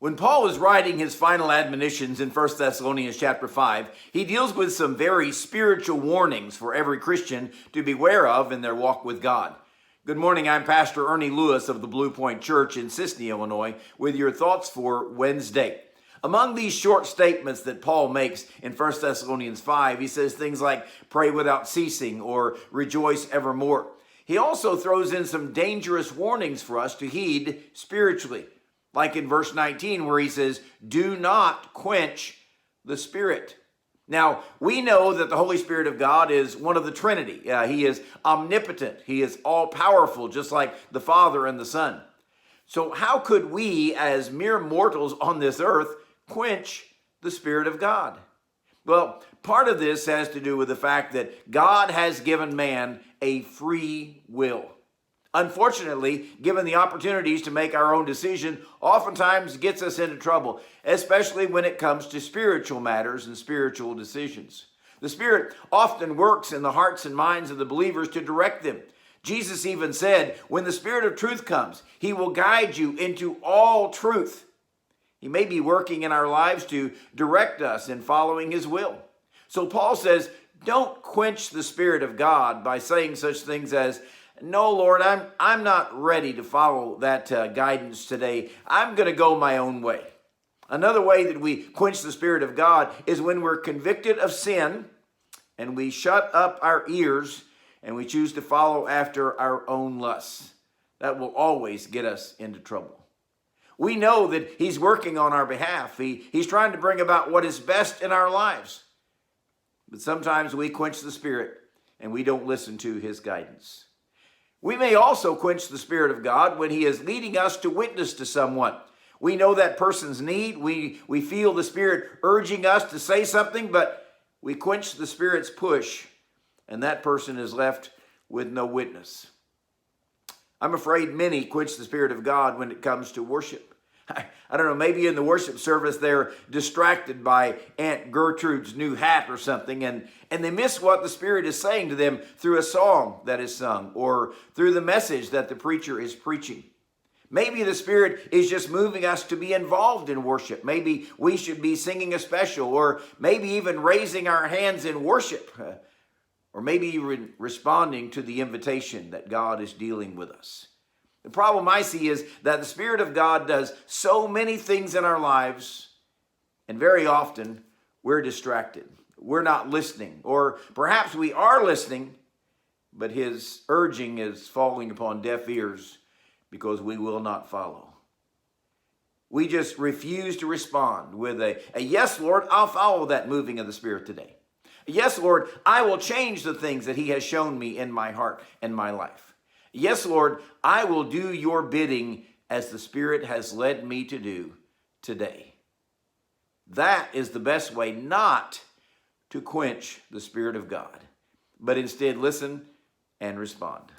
When Paul is writing his final admonitions in 1 Thessalonians chapter 5, he deals with some very spiritual warnings for every Christian to beware of in their walk with God. Good morning, I'm Pastor Ernie Lewis of the Blue Point Church in Sisney, Illinois, with your thoughts for Wednesday. Among these short statements that Paul makes in 1 Thessalonians 5, he says things like pray without ceasing or rejoice evermore. He also throws in some dangerous warnings for us to heed spiritually. Like in verse 19 where he says, do not quench the Spirit. Now, we know that the Holy Spirit of God is one of the Trinity. He is omnipotent. He is all-powerful, just like the Father and the Son. So how could we, as mere mortals on this earth, quench the Spirit of God? Well, part of this has to do with the fact that God has given man a free will. Unfortunately, given the opportunities to make our own decision, oftentimes gets us into trouble, especially when it comes to spiritual matters and spiritual decisions. The Spirit often works in the hearts and minds of the believers to direct them. Jesus even said, when the Spirit of truth comes, he will guide you into all truth. He may be working in our lives to direct us in following his will. So Paul says, don't quench the Spirit of God by saying such things as, no, Lord, I'm not ready to follow that guidance today. I'm going to go my own way. Another way that we quench the Spirit of God is when we're convicted of sin and we shut up our ears and we choose to follow after our own lusts. That will always get us into trouble. We know that he's working on our behalf. He's trying to bring about what is best in our lives. But sometimes we quench the Spirit and we don't listen to his guidance. We may also quench the Spirit of God when he is leading us to witness to someone. We know that person's need. We feel the Spirit urging us to say something, but we quench the Spirit's push, and that person is left with no witness. I'm afraid many quench the Spirit of God when it comes to worship. I don't know, maybe in the worship service they're distracted by Aunt Gertrude's new hat or something, and they miss what the Spirit is saying to them through a song that is sung or through the message that the preacher is preaching. Maybe the Spirit is just moving us to be involved in worship. Maybe we should be singing a special, or maybe even raising our hands in worship, or maybe even responding to the invitation that God is dealing with us. The problem I see is that the Spirit of God does so many things in our lives, and very often we're distracted. We're not listening, or perhaps we are listening, but his urging is falling upon deaf ears because we will not follow. We just refuse to respond with a yes, Lord, I'll follow that moving of the Spirit today. Yes, Lord, I will change the things that he has shown me in my heart and my life. Yes, Lord, I will do your bidding as the Spirit has led me to do today. That is the best way not to quench the Spirit of God, but instead listen and respond.